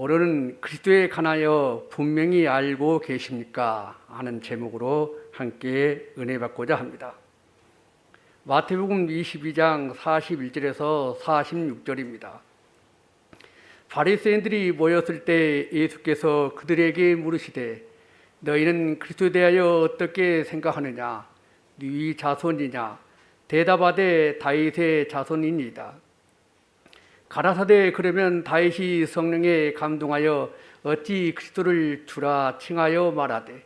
오늘은 그리스도에 관하여 분명히 알고 계십니까? 하는 제목으로 함께 은혜 받고자 합니다. 마태복음 22장 41절에서 46절입니다. 바리새인들이 모였을 때 예수께서 그들에게 물으시되 너희는 그리스도에 대하여 어떻게 생각하느냐? 네 자손이냐? 대답하되 다윗의 자손이니이다. 가라사대 그러면 다윗이 성령에 감동하여 어찌 그리스도를 주라 칭하여 말하되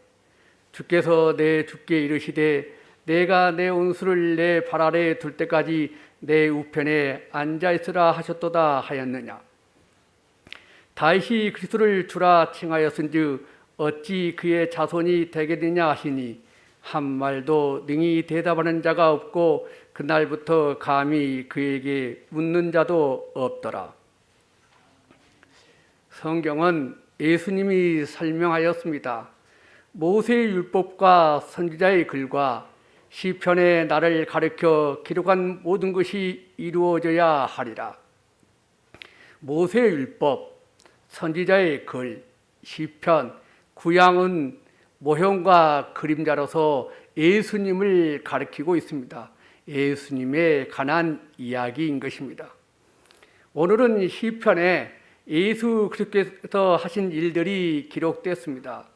주께서 내 주께 이르시되 내가 내 온수를 내 발 아래 둘 때까지 내 우편에 앉아 있으라 하셨도다 하였느냐. 다윗이 그리스도를 주라 칭하였은즉 어찌 그의 자손이 되겠느냐 하시니 한 말도 능히 대답하는 자가 없고 그날부터 감히 그에게 묻는 자도 없더라. 성경은 예수님이 설명하였습니다. 모세의 율법과 선지자의 글과 시편의 나를 가르쳐 기록한 모든 것이 이루어져야 하리라. 모세의 율법, 선지자의 글, 시편, 구약은 모형과 그림자로서 예수님을 가리키고 있습니다. 예수님에 관한 이야기인 것입니다. 오늘은 시편에 예수 그리스도께서 하신 일들이 기록됐습니다.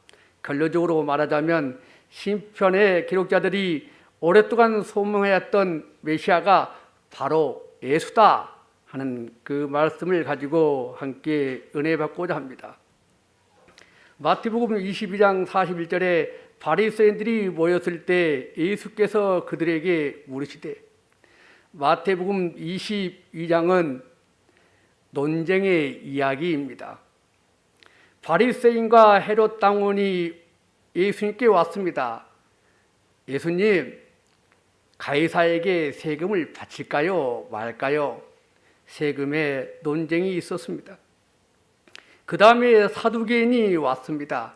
결론적으로 말하자면 시편의 기록자들이 오랫동안 소망해왔던 메시아가 바로 예수다 하는 그 말씀을 가지고 함께 은혜 받고자 합니다. 마태복음 22장 41절에 바리새인들이 모였을 때 예수께서 그들에게 물으시되, 마태복음 22장은 논쟁의 이야기입니다. 바리새인과 헤롯 당원이 예수님께 왔습니다. 예수님, 가이사에게 세금을 바칠까요? 말까요? 세금의 논쟁이 있었습니다. 그 다음에 사두개인이 왔습니다.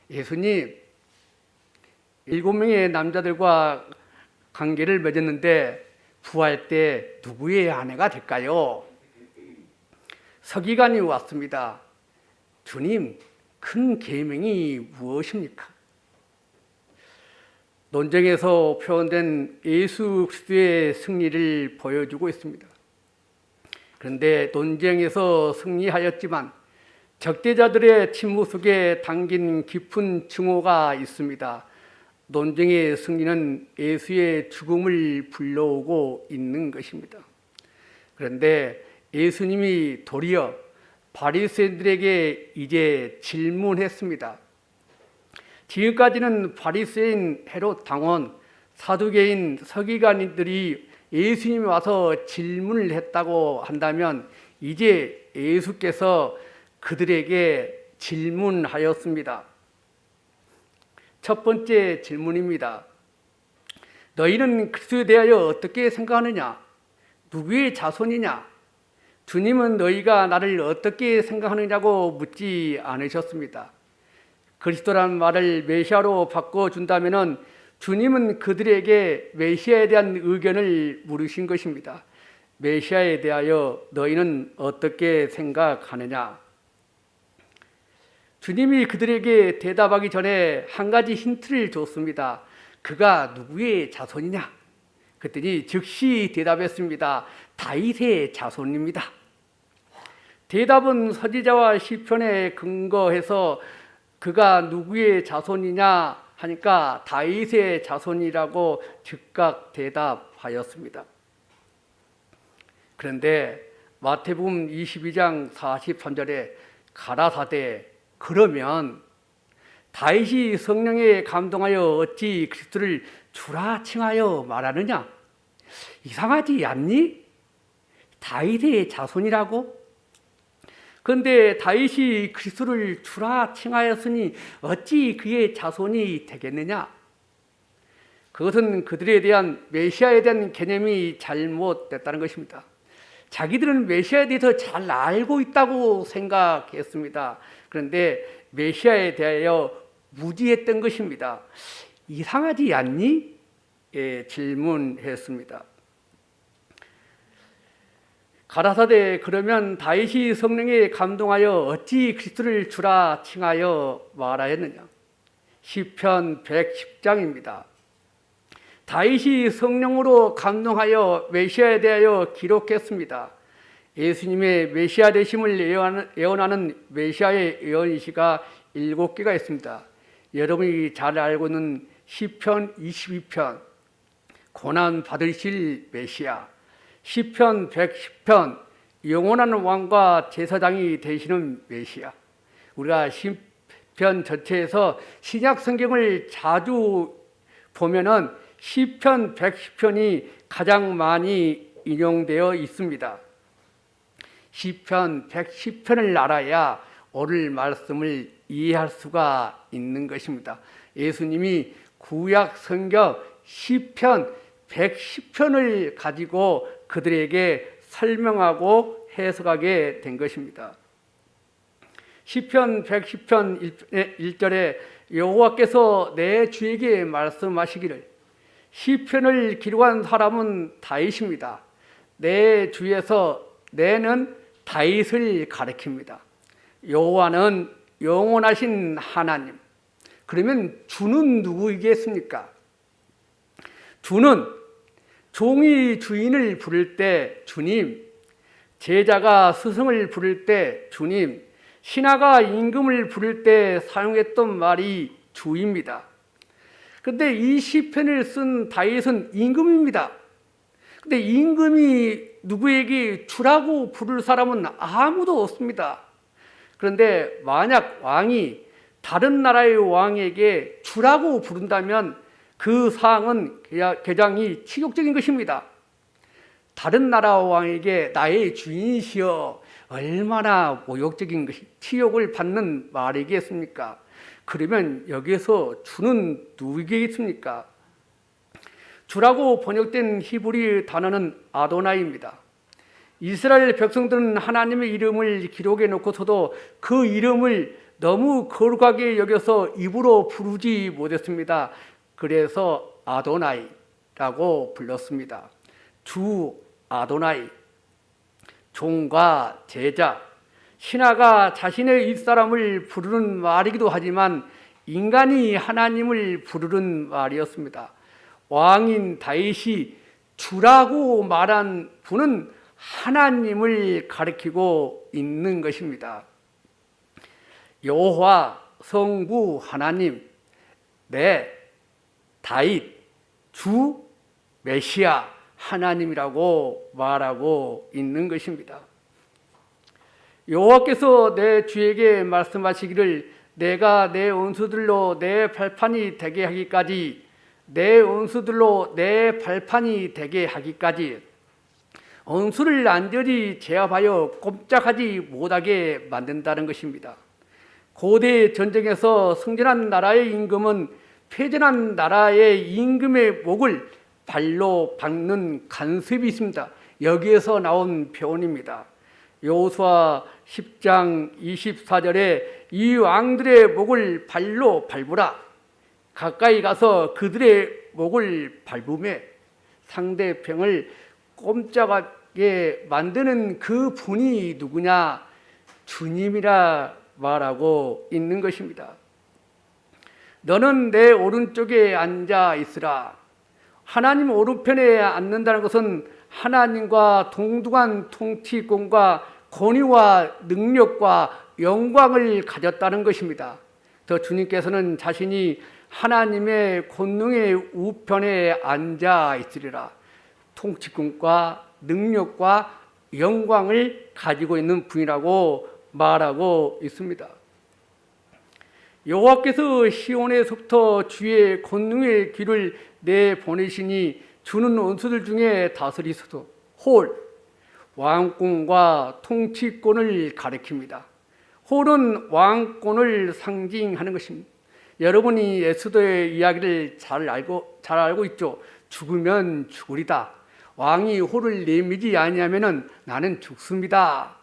예수님, 7명의 남자들과 관계를 맺었는데 부활 때 누구의 아내가 될까요? 서기관이 왔습니다. 주님, 큰 계명이 무엇입니까? 논쟁에서 표현된 예수 그리스도의 승리를 보여주고 있습니다. 그런데 논쟁에서 승리하였지만 적대자들의 침묵 속에 담긴 깊은 증오가 있습니다. 논쟁의 승리는 예수의 죽음을 불러오고 있는 것입니다. 그런데 예수님이 도리어 바리새인들에게 이제 질문했습니다. 지금까지는 바리새인, 헤롯 당원, 사두개인, 서기관들이 예수님이 와서 질문을 했다고 한다면 이제 예수께서 그들에게 질문하였습니다. 첫 번째 질문입니다. 너희는 그리스도에 대하여 어떻게 생각하느냐? 누구의 자손이냐? 주님은 너희가 나를 어떻게 생각하느냐고 묻지 않으셨습니다. 그리스도란 말을 메시아로 바꿔준다면 주님은 그들에게 메시아에 대한 의견을 물으신 것입니다. 메시아에 대하여 너희는 어떻게 생각하느냐? 주님이 그들에게 대답하기 전에 한 가지 힌트를 줬습니다. 그가 누구의 자손이냐? 그랬더니 즉시 대답했습니다. 다윗의 자손입니다. 대답은 선지자와 시편에 근거해서 그가 누구의 자손이냐 하니까 다윗의 자손이라고 즉각 대답하였습니다. 그런데 마태복음 22장 43절에 가라사대 그러면 다윗이 성령에 감동하여 어찌 그리스도를 주라 칭하여 말하느냐? 이상하지 않니? 다윗의 자손이라고? 그런데 다윗이 그리스도를 주라 칭하였으니 어찌 그의 자손이 되겠느냐? 그것은 그들에 대한 메시아에 대한 개념이 잘못됐다는 것입니다. 자기들은 메시아에 대해서 잘 알고 있다고 생각했습니다. 그런데 메시아에 대하여 무지했던 것입니다. 이상하지 않니? 질문했습니다. 가라사대 그러면 다윗이 성령에 감동하여 어찌 그리스도를 주라 칭하여 말하였느냐. 시편 110장입니다. 다윗이 성령으로 감동하여 메시아에 대하여 기록했습니다. 예수님의 메시아 되심을 예언하는 메시아의 예언시가 7개가 있습니다. 여러분이 잘 알고 있는 시편 22편 고난 받으실 메시아, 시편 110편 영원한 왕과 제사장이 되시는 메시아. 우리가 시편 전체에서 신약 성경을 자주 보면은 시편 110편이 가장 많이 인용되어 있습니다. 시편 110편을 알아야 오늘 말씀을 이해할 수가 있는 것입니다. 예수님이 구약 성경 시편 110편을 가지고 그들에게 설명하고 해석하게 된 것입니다. 시편 110편 1절에 여호와께서 내 주에게 말씀하시기를, 시편을 기록한 사람은 다윗입니다. 내 주에서 내는 다윗을 가리킵니다. 여호와는 영원하신 하나님. 그러면 주는 누구이겠습니까? 주는 종이 주인을 부를 때 주님, 제자가 스승을 부를 때 주님, 신하가 임금을 부를 때 사용했던 말이 주입니다. 그런데 이 시편을 쓴 다윗은 임금입니다. 근데 임금이 누구에게 주라고 부를 사람은 아무도 없습니다. 그런데 만약 왕이 다른 나라의 왕에게 주라고 부른다면 그 사항은 굉장히 치욕적인 것입니다. 다른 나라 왕에게 나의 주인이시여, 얼마나 모욕적인 것이, 치욕을 받는 말이겠습니까? 그러면 여기서 주는 누구이겠습니까? 주라고 번역된 히브리 단어는 아도나이입니다. 이스라엘 백성들은 하나님의 이름을 기록해 놓고서도 그 이름을 너무 거룩하게 여겨서 입으로 부르지 못했습니다. 그래서 아도나이라고 불렀습니다. 주 아도나이, 종과 제자, 신하가 자신의 윗사람을 부르는 말이기도 하지만 인간이 하나님을 부르는 말이었습니다. 왕인 다윗이 주라고 말한 분은 하나님을 가리키고 있는 것입니다. 여호와, 성부 하나님, 내 다윗, 주, 메시아 하나님이라고 말하고 있는 것입니다. 여호와께서 내 주에게 말씀하시기를, 내가 내 원수들로 내 발판이 되게 하기까지, 내 원수들로 내 발판이 되게 하기까지, 원수를 완전히 제압하여 꼼짝하지 못하게 만든다는 것입니다. 고대 전쟁에서 승전한 나라의 임금은 패전한 나라의 임금의 목을 발로 박는 간섭이 있습니다. 여기에서 나온 표현입니다. 여호수아 10장 24절에 이 왕들의 목을 발로 밟으라. 가까이 가서 그들의 목을 밟으며 상대편을 꼼짝하게 만드는 그 분이 누구냐? 주님이라 말하고 있는 것입니다. 너는 내 오른쪽에 앉아 있으라. 하나님 오른편에 앉는다는 것은 하나님과 동등한 통치권과 권위와 능력과 영광을 가졌다는 것입니다. 더 주님께서는 자신이 하나님의 권능의 우편에 앉아 있으리라. 통치권과 능력과 영광을 가지고 있는 분이라고 말하고 있습니다. 여호와께서 시온에서부터 주의 권능의 귀를 내보내시니 주는 원수들 중에 다스리소서. 홀, 왕권과 통치권을 가리킵니다. 홀은 왕권을 상징하는 것입니다. 여러분이 에스더의 이야기를 잘 알고 있죠. 죽으면 죽으리다. 왕이 홀을 내미지 아니하면은 나는 죽습니다.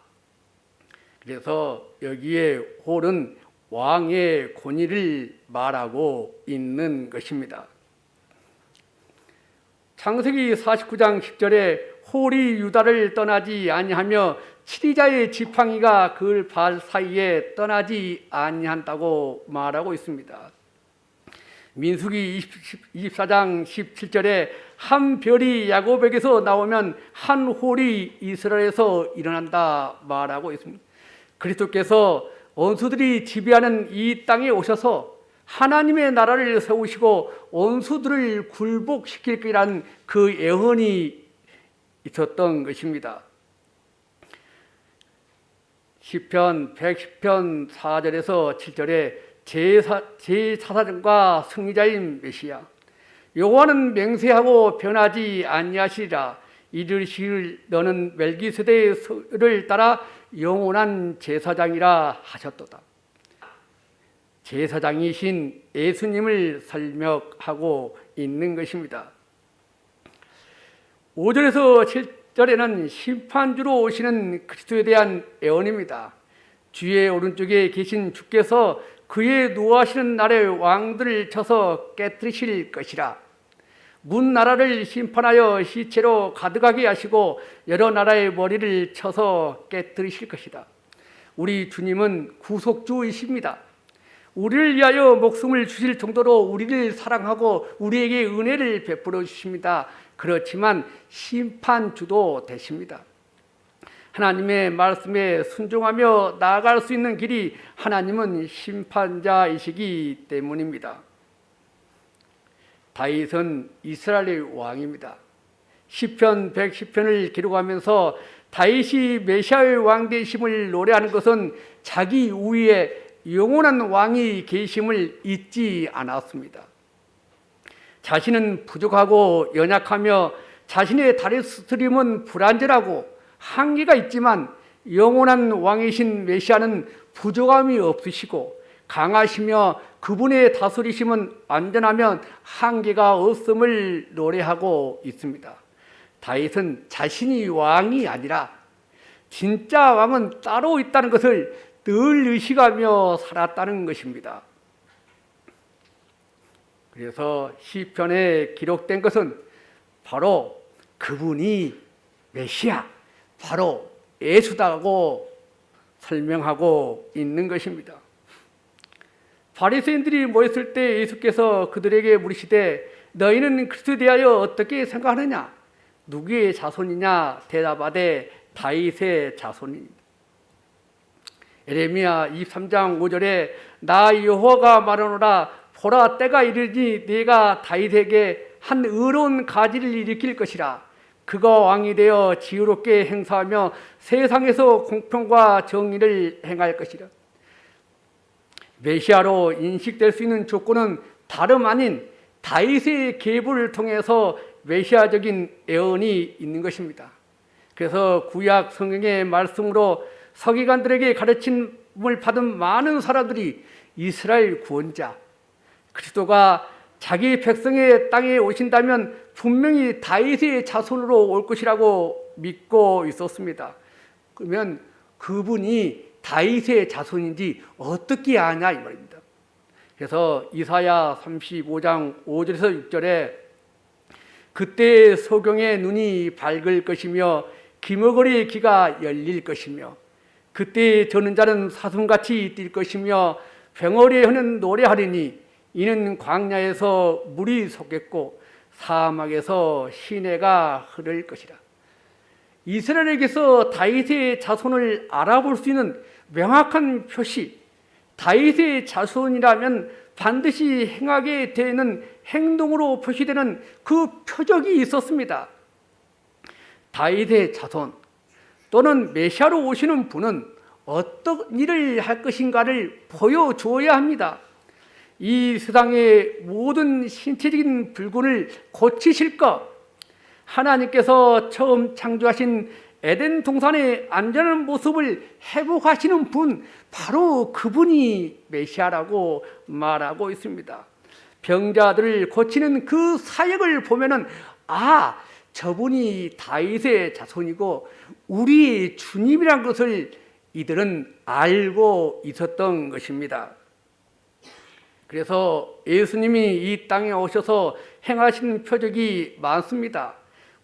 그래서 여기에 홀은 왕의 권위를 말하고 있는 것입니다. 창세기 49장 10절에 홀이 유다를 떠나지 아니하며 치리자의 지팡이가 그 발 사이에 떠나지 아니한다고 말하고 있습니다. 민수기 24장 17절에 한 별이 야곱에게서 나오면 한 홀이 이스라엘에서 일어난다 말하고 있습니다. 그리스도께서 원수들이 지배하는 이 땅에 오셔서 하나님의 나라를 세우시고 원수들을 굴복시킬 거라는 그 예언이 있었던 것입니다. 시편 110편 4절에서 7절에 제사장과 승리자인 메시아 여호와는 맹세하고 변하지 아니하시리라. 이르시길 너는 멜기세덱을 따라 영원한 제사장이라 하셨도다. 제사장이신 예수님을 설명하고 있는 것입니다. 5절에서 7절에는 심판주로 오시는 그리스도에 대한 예언입니다. 주의 오른쪽에 계신 주께서 그의 노하시는 날에 왕들을 쳐서 깨뜨리실 것이라. 문 나라를 심판하여 시체로 가득하게 하시고 여러 나라의 머리를 쳐서 깨뜨리실 것이다. 우리 주님은 구속주이십니다. 우리를 위하여 목숨을 주실 정도로 우리를 사랑하고 우리에게 은혜를 베풀어 주십니다. 그렇지만 심판주도 되십니다. 하나님의 말씀에 순종하며 나아갈 수 있는 길이 하나님은 심판자이시기 때문입니다. 다윗은 이스라엘의 왕입니다. 시편 110편을 기록하면서 다윗이 메시아의 왕 되심을 노래하는 것은 자기 우위에 영원한 왕이 계심을 잊지 않았습니다. 자신은 부족하고 연약하며 자신의 다리스트림은 불완전하고 한계가 있지만 영원한 왕이신 메시아는 부족함이 없으시고 강하시며 그분의 다스리심은 완전하면 한계가 없음을 노래하고 있습니다. 다윗은 자신이 왕이 아니라 진짜 왕은 따로 있다는 것을 늘 의식하며 살았다는 것입니다. 그래서 시편에 기록된 것은 바로 그분이 메시아, 바로 예수다고 설명하고 있는 것입니다. 바리새인들이 모였을 때 예수께서 그들에게 물으시되 너희는 그리스도에 대하여 어떻게 생각하느냐? 누구의 자손이냐? 대답하되 다윗의 자손이니라. 예레미야 23장 5절에 나 여호와가 말하노라 보라 때가 이르니 네가 다윗에게 한 의로운 가지를 일으킬 것이라. 그가 왕이 되어 지혜롭게 행사하며 세상에서 공평과 정의를 행할 것이라. 메시아로 인식될 수 있는 조건은 다름 아닌 다윗의 계보를 통해서 메시아적인 예언이 있는 것입니다. 그래서 구약 성경의 말씀으로 서기관들에게 가르침을 받은 많은 사람들이 이스라엘 구원자, 그리스도가 자기 백성의 땅에 오신다면 분명히 다윗의 자손으로 올 것이라고 믿고 있었습니다. 그러면 그분이 다윗의 자손인지 어떻게 아냐 이 말입니다. 그래서 이사야 35장 5절에서 6절에 그때 소경의 눈이 밝을 것이며 기머거리의 귀가 열릴 것이며 그때 저는 자는 사슴같이 뛸 것이며 병어리에 흐는 노래하리니 이는 광야에서 물이 솟겠고 사막에서 시내가 흐를 것이라. 이스라엘에게서 다윗의 자손을 알아볼 수 있는 명확한 표시, 다윗의 자손이라면 반드시 행하게 되는 행동으로 표시되는 그 표적이 있었습니다. 다윗의 자손 또는 메시아로 오시는 분은 어떤 일을 할 것인가를 보여주어야 합니다. 이 세상의 모든 신체적인 불균을 고치실 것, 하나님께서 처음 창조하신 에덴 동산의 안전한 모습을 회복하시는 분, 바로 그분이 메시아라고 말하고 있습니다. 병자들을 고치는 그 사역을 보면은 아, 저분이 다윗의 자손이고 우리의 주님이란 것을 이들은 알고 있었던 것입니다. 그래서 예수님이 이 땅에 오셔서 행하신 표적이 많습니다.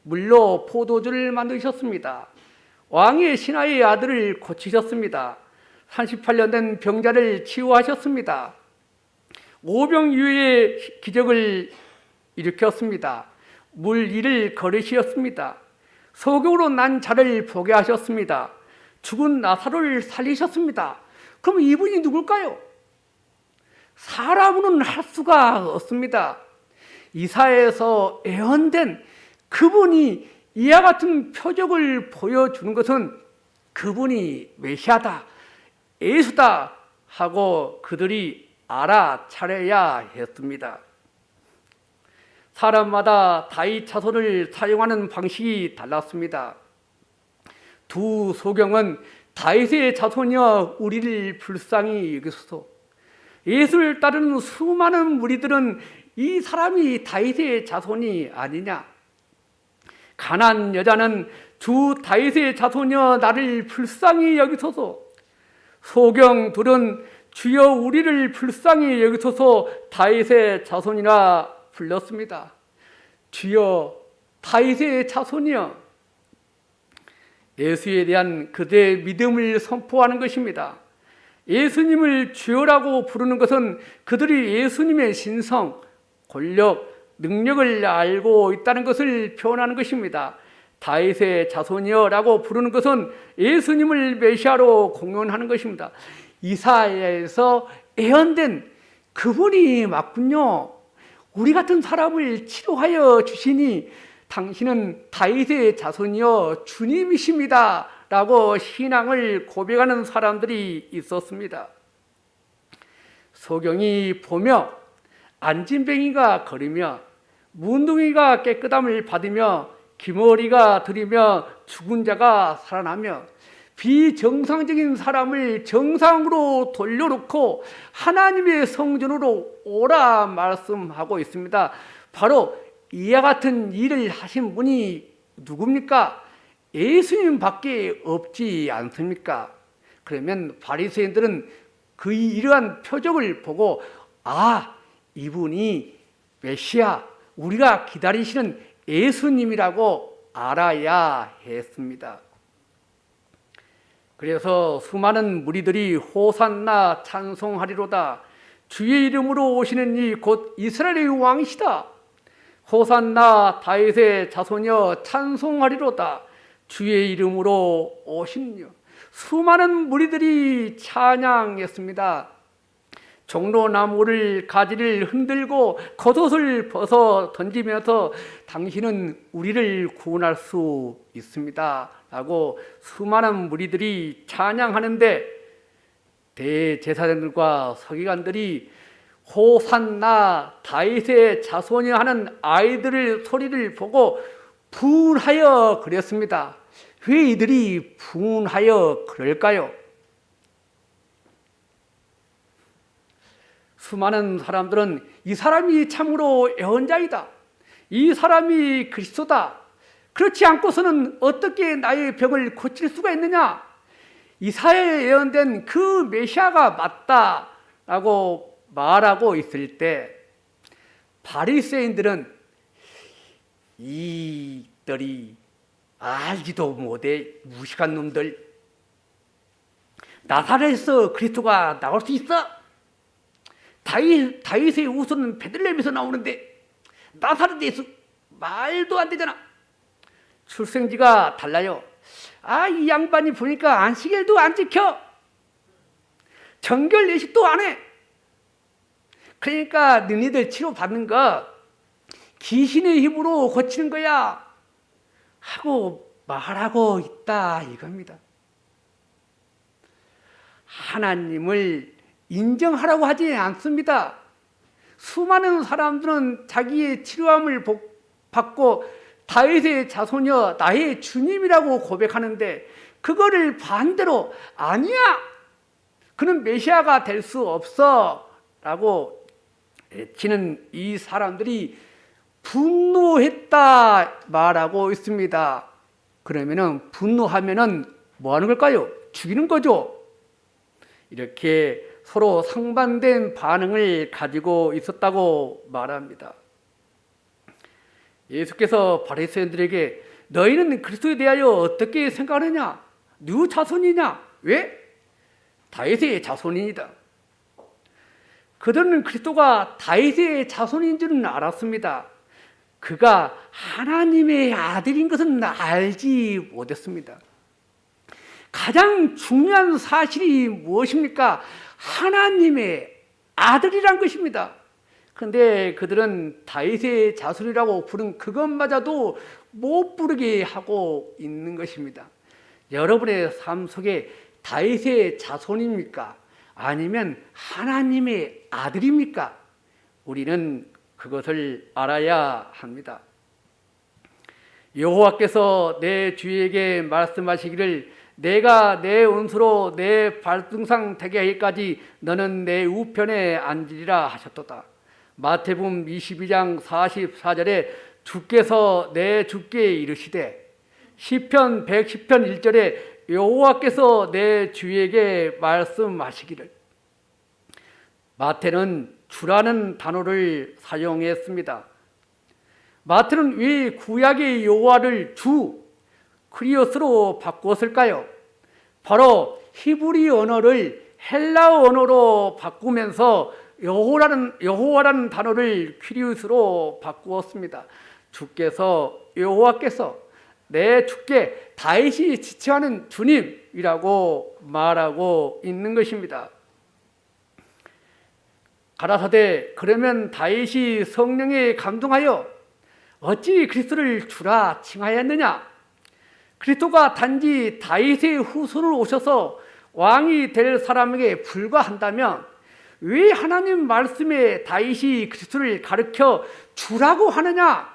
물로 포도주를 만드셨습니다. 왕의 신하의 아들을 고치셨습니다. 38년 된 병자를 치유하셨습니다. 오병이어의 기적을 일으켰습니다. 물 위를 걸으셨습니다. 소경으로 난 자를 보게 하셨습니다. 죽은 나사로를 살리셨습니다. 그럼 이분이 누굴까요? 사람으로는 할 수가 없습니다. 이사야에서 예언된 그분이 이와 같은 표적을 보여주는 것은 그분이 메시아다, 예수다 하고 그들이 알아차려야 했습니다. 사람마다 다윗 자손을 사용하는 방식이 달랐습니다. 두 소경은 다윗의 자손이여 우리를 불쌍히 여기소서. 예수를 따르는 수많은 무리들은 이 사람이 다윗의 자손이 아니냐. 가난 여자는 주 다윗의 자손이여 나를 불쌍히 여기소서. 소경 둘은 주여 우리를 불쌍히 여기소서 다윗의 자손이라 불렀습니다. 주여 다윗의 자손이여. 예수에 대한 그들의 믿음을 선포하는 것입니다. 예수님을 주여라고 부르는 것은 그들이 예수님의 신성, 권력, 능력을 알고 있다는 것을 표현하는 것입니다. 다윗의 자손이여라고 부르는 것은 예수님을 메시아로 공언하는 것입니다. 이사야에서 예언된 그분이 맞군요. 우리 같은 사람을 치료하여 주시니 당신은 다윗의 자손이여 주님이십니다 라고 신앙을 고백하는 사람들이 있었습니다. 소경이 보며 안진뱅이가 걸으며 문둥이가 깨끗함을 받으며 기머리가 들이며 죽은 자가 살아나며 비정상적인 사람을 정상으로 돌려놓고 하나님의 성전으로 오라 말씀하고 있습니다. 바로 이와 같은 일을 하신 분이 누굽니까? 예수님 밖에 없지 않습니까? 그러면 바리새인들은 그 이러한 표적을 보고 이분이 메시아, 우리가 기다리시는 예수님이라고 알아야 했습니다. 그래서 수많은 무리들이 호산나 찬송하리로다. 주의 이름으로 오시는 이 곧 이스라엘의 왕이시다. 호산나 다윗의 자손이여 찬송하리로다. 주의 이름으로 오시는요. 수많은 무리들이 찬양했습니다. 종로나무를 가지를 흔들고 겉옷을 벗어 던지면서 당신은 우리를 구원할 수 있습니다 라고 수많은 무리들이 찬양하는데 대제사장들과 서기관들이 호산나 다윗의 자손이 하는 아이들의 소리를 보고 분하여 그랬습니다. 왜 이들이 분하여 그럴까요? 수많은 사람들은 이 사람이 참으로 예언자이다. 이 사람이 그리스도다. 그렇지 않고서는 어떻게 나의 병을 고칠 수가 있느냐? 이사야에 예언된 그 메시아가 맞다라고 말하고 있을 때 바리새인들은 이들이 알지도 못해 무식한 놈들, 나사렛에서 그리스도가 나올 수 있어? 다윗의 후손은 베들레헴에서 나오는데 나사렛에서 말도 안 되잖아. 출생지가 달라요. 이 양반이 보니까 안식일도 안 지켜. 정결 예식도 안 해. 그러니까 너희들 치료받는 거 귀신의 힘으로 고치는 거야 하고 말하고 있다 이겁니다. 하나님을 인정하라고 하지 않습니다. 수많은 사람들은 자기의 치료함을 받고 다윗의 자손이여 나의 주님이라고 고백하는데 그거를 반대로 아니야, 그는 메시아가 될 수 없어 라고 외치는 이 사람들이 분노했다 말하고 있습니다. 그러면은 분노하면은 뭐 하는 걸까요? 죽이는 거죠. 이렇게 서로 상반된 반응을 가지고 있었다고 말합니다. 예수께서 바리새인들에게 너희는 그리스도에 대하여 어떻게 생각하느냐? 누구 자손이냐? 왜? 다윗의 자손이다. 그들은 그리스도가 다윗의 자손인 줄은 알았습니다. 그가 하나님의 아들인 것은 알지 못했습니다. 가장 중요한 사실이 무엇입니까? 하나님의 아들이란 것입니다. 그런데 그들은 다윗의 자손이라고 부른 그것마저도 못 부르게 하고 있는 것입니다. 여러분의 삶 속에 다윗의 자손입니까? 아니면 하나님의 아들입니까? 우리는 그것을 알아야 합니다. 여호와께서 내 주에게 말씀하시기를 내가 내 원수로 내 발등상 되게 하기까지 너는 내 우편에 앉으리라 하셨도다. 마태복음 22장 44절에 주께서 내 주께 이르시되 시편 110편 1절에 여호와께서 내 주에게 말씀하시기를. 마태는 주라는 단어를 사용했습니다. 마태는 왜 구약의 여호와를 주, 크리오스로 바꾸었을까요? 바로 히브리 언어를 헬라어 언어로 바꾸면서 여호와라는 단어를 퀴리우스로 바꾸었습니다. 여호와께서 내 주께 다윗이 지칭하는 주님이라고 말하고 있는 것입니다. 가라사대 그러면 다윗이 성령에 감동하여 어찌 그리스도를 주라 칭하였느냐? 그리스도가 단지 다윗의 후손으로 오셔서 왕이 될 사람에게 불과한다면 왜 하나님 말씀에 다윗이 그리스도를 가르쳐 주라고 하느냐?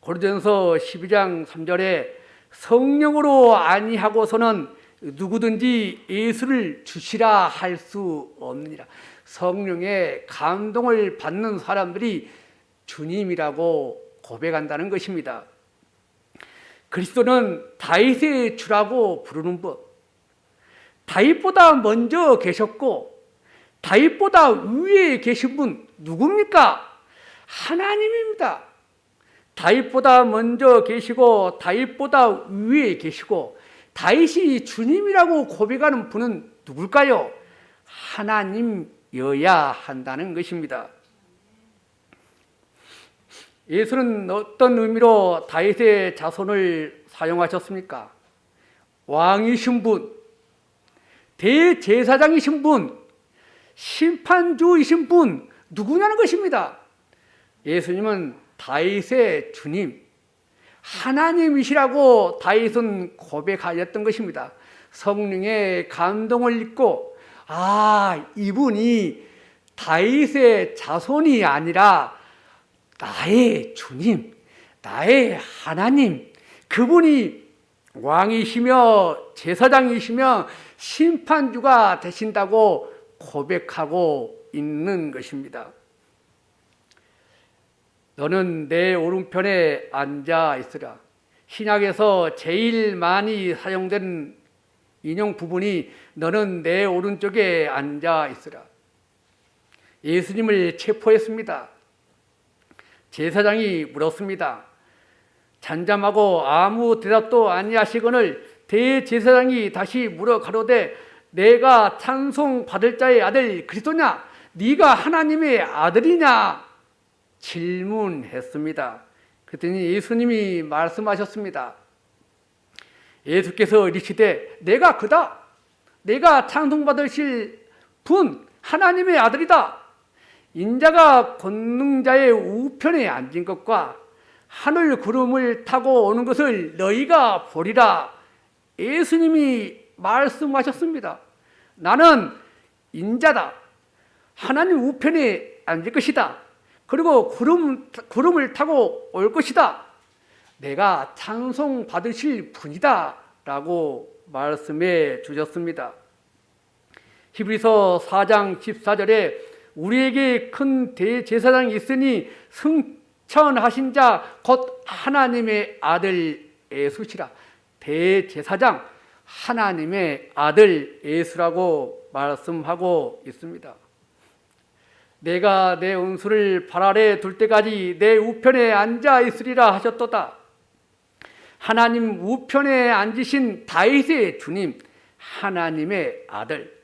고린도전서 12장 3절에 성령으로 아니하고서는 누구든지 예수를 주시라 할 수 없느니라. 성령의 감동을 받는 사람들이 주님이라고 고백한다는 것입니다. 그리스도는 다윗의 주라고 부르는 법. 다윗보다 먼저 계셨고 다윗보다 위에 계신 분 누굽니까? 하나님입니다. 다윗보다 먼저 계시고 다윗보다 위에 계시고 다윗이 주님이라고 고백하는 분은 누굴까요? 하나님이어야 한다는 것입니다. 예수는 어떤 의미로 다윗의 자손을 사용하셨습니까? 왕이신 분, 대제사장이신 분, 심판주이신 분 누구냐는 것입니다. 예수님은 다윗의 주님, 하나님이시라고 다윗은 고백하였던 것입니다. 성령의 감동을 입고 이분이 다윗의 자손이 아니라 나의 주님, 나의 하나님, 그분이 왕이시며 제사장이시며 심판주가 되신다고 고백하고 있는 것입니다. 너는 내 오른편에 앉아 있으라. 신약에서 제일 많이 사용된 인용 부분이 너는 내 오른쪽에 앉아 있으라. 예수님을 체포했습니다. 제사장이 물었습니다. 잠잠하고 아무 대답도 아니하시거늘 대제사장이 다시 물어 가로되 내가 찬송 받을 자의 아들 그리스도냐? 네가 하나님의 아들이냐? 질문했습니다. 그랬더니 예수님이 말씀하셨습니다. 예수께서 이르시되 내가 그다. 내가 찬송받으실 분 하나님의 아들이다. 인자가 권능자의 우편에 앉은 것과 하늘 구름을 타고 오는 것을 너희가 보리라. 예수님이 말씀하셨습니다. 나는 인자다. 하나님 우편에 앉을 것이다. 그리고 구름을 타고 올 것이다. 내가 찬송 받으실 분이다 라고 말씀해 주셨습니다. 히브리서 4장 14절에 우리에게 큰 대제사장이 있으니 승천하신 자 곧 하나님의 아들 예수시라. 대제사장 하나님의 아들 예수라고 말씀하고 있습니다. 내가 내 원수를 발 아래 둘 때까지 내 우편에 앉아 있으리라 하셨도다. 하나님 우편에 앉으신 다윗의 주님, 하나님의 아들,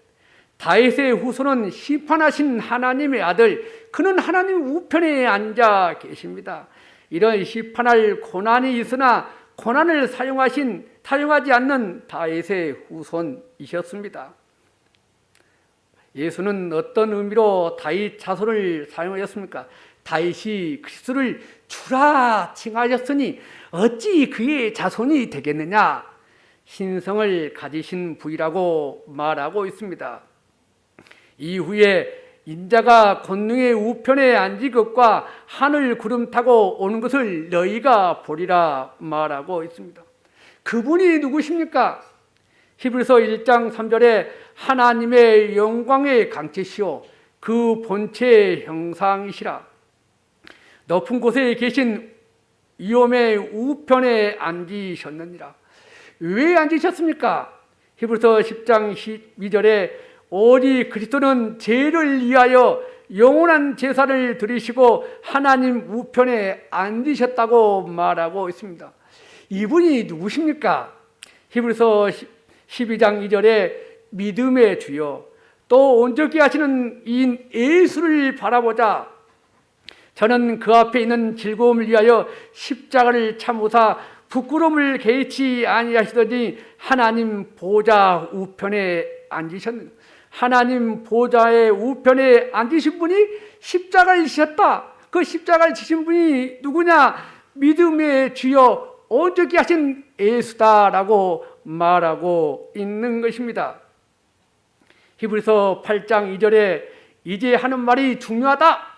다윗의 후손은 심판하신 하나님의 아들, 그는 하나님 우편에 앉아 계십니다. 이런 심판할 고난이 있으나 고난을 사용하지 않는 다윗의 후손이셨습니다. 예수는 어떤 의미로 다윗 자손을 사용하셨습니까? 다윗이 그리스도를 주라 칭하셨으니 어찌 그의 자손이 되겠느냐? 신성을 가지신 부위라고 말하고 있습니다. 이후에 인자가 권능의 우편에 앉은 것과 하늘 구름 타고 오는 것을 너희가 보리라 말하고 있습니다. 그분이 누구십니까? 히브리서 1장 3절에 하나님의 영광의 강체시오 그 본체의 형상이시라. 높은 곳에 계신 위엄의 우편에 앉으셨느니라. 왜 앉으셨습니까? 히브리서 10장 12절에 오직 그리스도는 죄를 위하여 영원한 제사를 드리시고 하나님 우편에 앉으셨다고 말하고 있습니다. 이분이 누구십니까? 히브리서 12장 2절에 믿음의 주여 또 온전케 하시는 이인 예수를 바라보자. 저는 그 앞에 있는 즐거움을 위하여 십자가를 참으사 부끄러움을 개의치 아니하시더니 하나님 보좌 우편에 앉으셨느니라. 하나님 보좌의 우편에 앉으신 분이 십자가를 지셨다. 그 십자가를 지신 분이 누구냐? 믿음의 주여 온전케 하신 예수다라고 말하고 있는 것입니다. 히브리서 8장 2절에 이제 하는 말이 중요하다.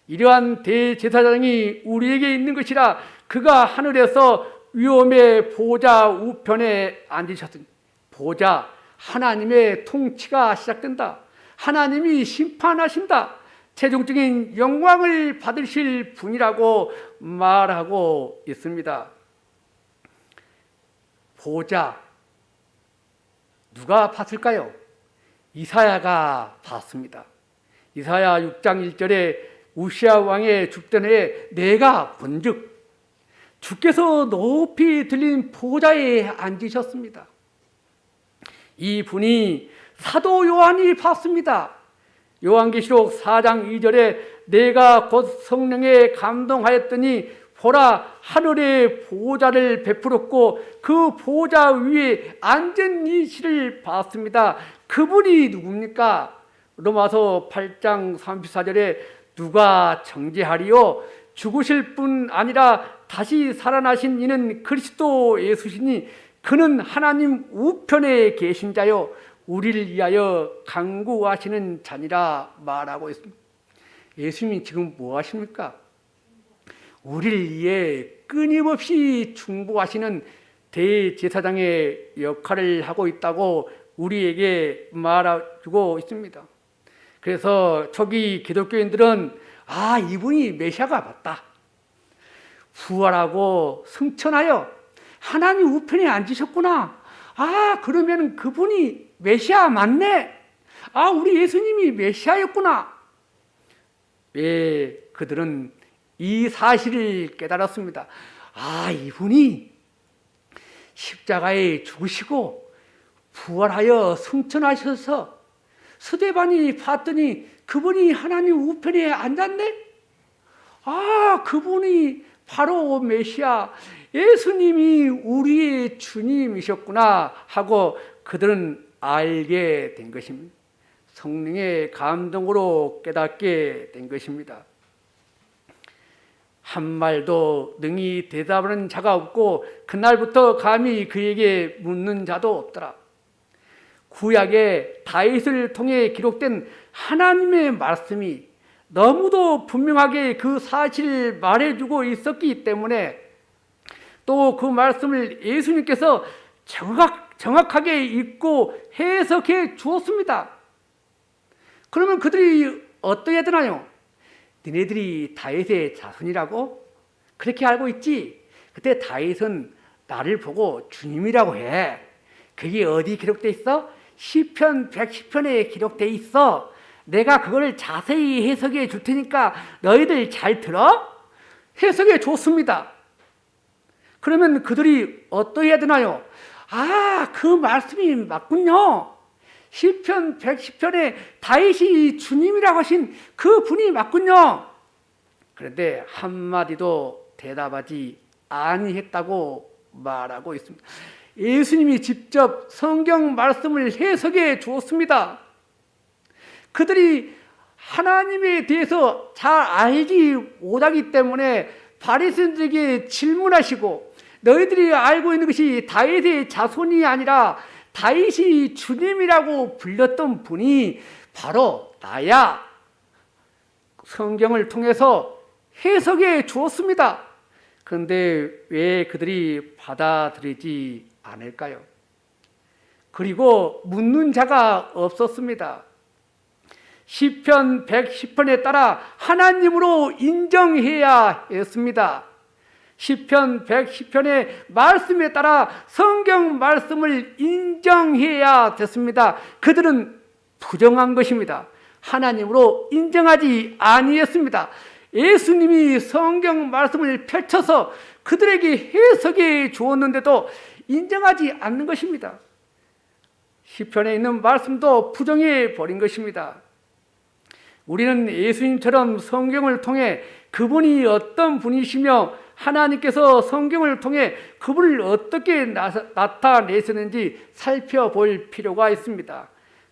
이러한 대제사장이 우리에게 있는 것이라 그가 하늘에서 위엄의 보좌 우편에 앉으셨으니 보좌 하나님의 통치가 시작된다. 하나님이 심판하신다. 최종적인 영광을 받으실 분이라고 말하고 있습니다. 보좌 누가 봤을까요? 이사야가 봤습니다. 이사야 6장 1절에 우시아 왕의 죽던 해에 내가 본즉 주께서 높이 들린 보좌에 앉으셨습니다. 이 분이 사도 요한이 봤습니다. 요한계시록 4장 2절에 내가 곧 성령에 감동하였더니 보라 하늘에 보좌를 베풀었고 그 보좌 위에 앉은 이시를 봤습니다. 그분이 누굽니까? 로마서 8장 34절에 누가 정죄하리요? 죽으실 뿐 아니라 다시 살아나신 이는 그리스도 예수시니 그는 하나님 우편에 계신 자요 우리를 위하여 간구하시는 자니라 말하고 있습니다. 예수님이 지금 뭐 하십니까? 우리를 위해 끊임없이 중보하시는 대제사장의 역할을 하고 있다고 우리에게 말해주고 있습니다. 그래서 초기 기독교인들은 이분이 메시아가 맞다. 부활하고 승천하여 하나님 우편에 앉으셨구나. 그러면 그분이 메시아 맞네. 우리 예수님이 메시아였구나. 왜 그들은 이 사실을 깨달았습니다. 이분이 십자가에 죽으시고 부활하여 승천하셔서 스데반이 봤더니 그분이 하나님 우편에 앉았네? 그분이 바로 메시아 예수님이 우리의 주님이셨구나 하고 그들은 알게 된 것입니다. 성령의 감동으로 깨닫게 된 것입니다. 한 말도 능히 대답하는 자가 없고 그날부터 감히 그에게 묻는 자도 없더라. 구약의 다윗을 통해 기록된 하나님의 말씀이 너무도 분명하게 그 사실을 말해주고 있었기 때문에 또 그 말씀을 예수님께서 정확하게 읽고 해석해 주었습니다. 그러면 그들이 어떻게 되나요? 너네들이 다윗의 자손이라고? 그렇게 알고 있지? 그때 다윗은 나를 보고 주님이라고 해. 그게 어디 기록돼 있어? 시편 110편에 기록돼 있어. 내가 그걸 자세히 해석해 줄 테니까 너희들 잘 들어? 해석해 줬습니다. 그러면 그들이 어떠해야 되나요? 아, 그 말씀이 맞군요. 시편 110편에 다윗이 주님이라고 하신 그 분이 맞군요. 그런데 한마디도 대답하지 아니했다고 말하고 있습니다. 예수님이 직접 성경 말씀을 해석해 주었습니다. 그들이 하나님에 대해서 잘 알지 못하기 때문에 바리새인들에게 질문하시고, 너희들이 알고 있는 것이 다윗의 자손이 아니라 다윗이 주님이라고 불렸던 분이 바로 나야. 성경을 통해서 해석해 주었습니다. 그런데 왜 그들이 받아들이지 않을까요? 그리고 묻는 자가 없었습니다. 시편 110편에 따라 하나님으로 인정해야 했습니다. 시편 110편의 말씀에 따라 성경 말씀을 인정해야 됐습니다. 그들은 부정한 것입니다. 하나님으로 인정하지 아니했습니다. 예수님이 성경 말씀을 펼쳐서 그들에게 해석해 주었는데도 인정하지 않는 것입니다. 시편에 있는 말씀도 부정해 버린 것입니다. 우리는 예수님처럼 성경을 통해 그분이 어떤 분이시며 하나님께서 성경을 통해 그분을 어떻게 나타내시는지 살펴볼 필요가 있습니다.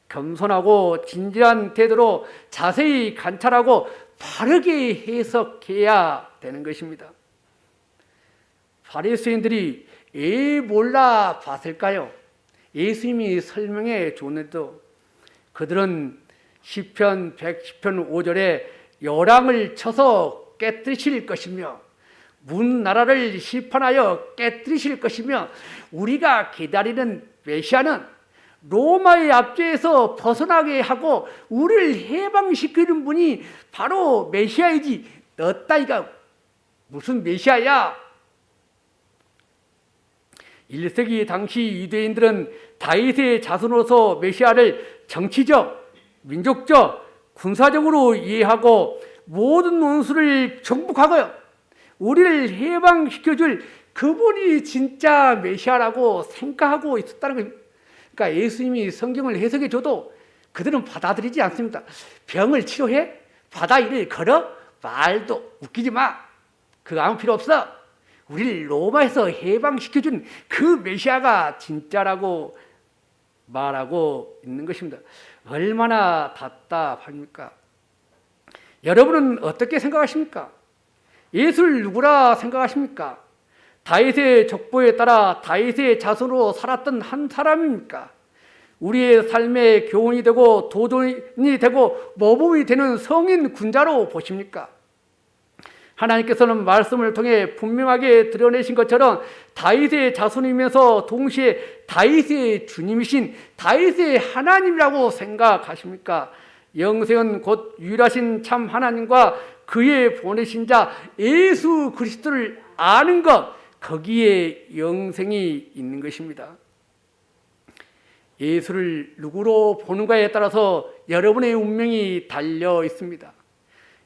겸손하고 진지한 태도로 자세히 관찰하고 바르게 해석해야 되는 것입니다. 바리새인들이 왜 몰라 봤을까요? 예수님이 설명해 줬는데도 그들은 시편 110편 5절에 열왕을 쳐서 깨뜨리실 것이며 문 나라를 심판하여 깨뜨리실 것이며 우리가 기다리는 메시아는 로마의 압제에서 벗어나게 하고 우리를 해방시키는 분이 바로 메시아이지, 너 따위가 무슨 메시아야? 1세기 당시 유대인들은 다윗의 자손으로서 메시아를 정치적, 민족적, 군사적으로 이해하고 모든 원수를 정복하고요, 우리를 해방시켜줄 그분이 진짜 메시아라고 생각하고 있었다는 겁니다. 그러니까 예수님이 성경을 해석해 줘도 그들은 받아들이지 않습니다. 병을 치료해? 바다 위를 걸어? 말도 웃기지 마. 그거 아무 필요 없어. 우리를 로마에서 해방시켜준 그 메시아가 진짜라고 말하고 있는 것입니다. 얼마나 답답합니까? 여러분은 어떻게 생각하십니까? 예수를 누구라 생각하십니까? 다윗의 족보에 따라 다윗의 자손으로 살았던 한 사람입니까? 우리의 삶의 교훈이 되고 도전이 되고 모범이 되는 성인 군자로 보십니까? 하나님께서는 말씀을 통해 분명하게 드러내신 것처럼 다윗의 자손이면서 동시에 다윗의 주님이신 다윗의 하나님이라고 생각하십니까? 영생은 곧 유일하신 참 하나님과 그의 보내신 자 예수 그리스도를 아는 것, 거기에 영생이 있는 것입니다. 예수를 누구로 보는가에 따라서 여러분의 운명이 달려 있습니다.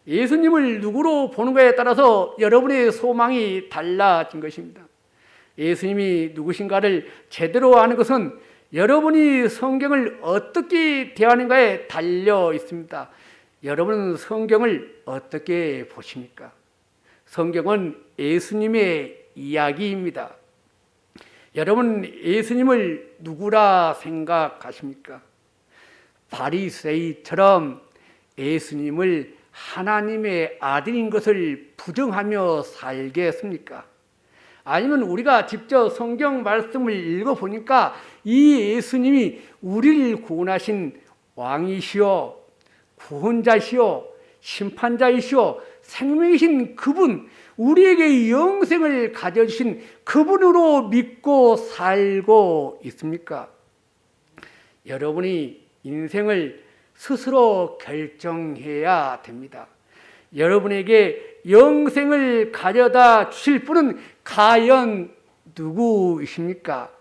예수님을 누구로 보는가에 따라서 여러분의 소망이 달라진 것입니다. 예수님이 누구신가를 제대로 아는 것은 여러분이 성경을 어떻게 대하는가에 달려 있습니다. 여러분은 성경을 어떻게 보십니까? 성경은 예수님의 이야기입니다. 여러분 예수님을 누구라 생각하십니까? 바리새인처럼 예수님을 하나님의 아들인 것을 부정하며 살겠습니까? 아니면 우리가 직접 성경 말씀을 읽어보니까 이 예수님이 우리를 구원하신 왕이시오, 구원자시오, 심판자이시오, 생명이신 그분, 우리에게 영생을 가져주신 그분으로 믿고 살고 있습니까? 여러분이 인생을 스스로 결정해야 됩니다. 여러분에게 영생을 가져다 주실 분은 과연 누구이십니까?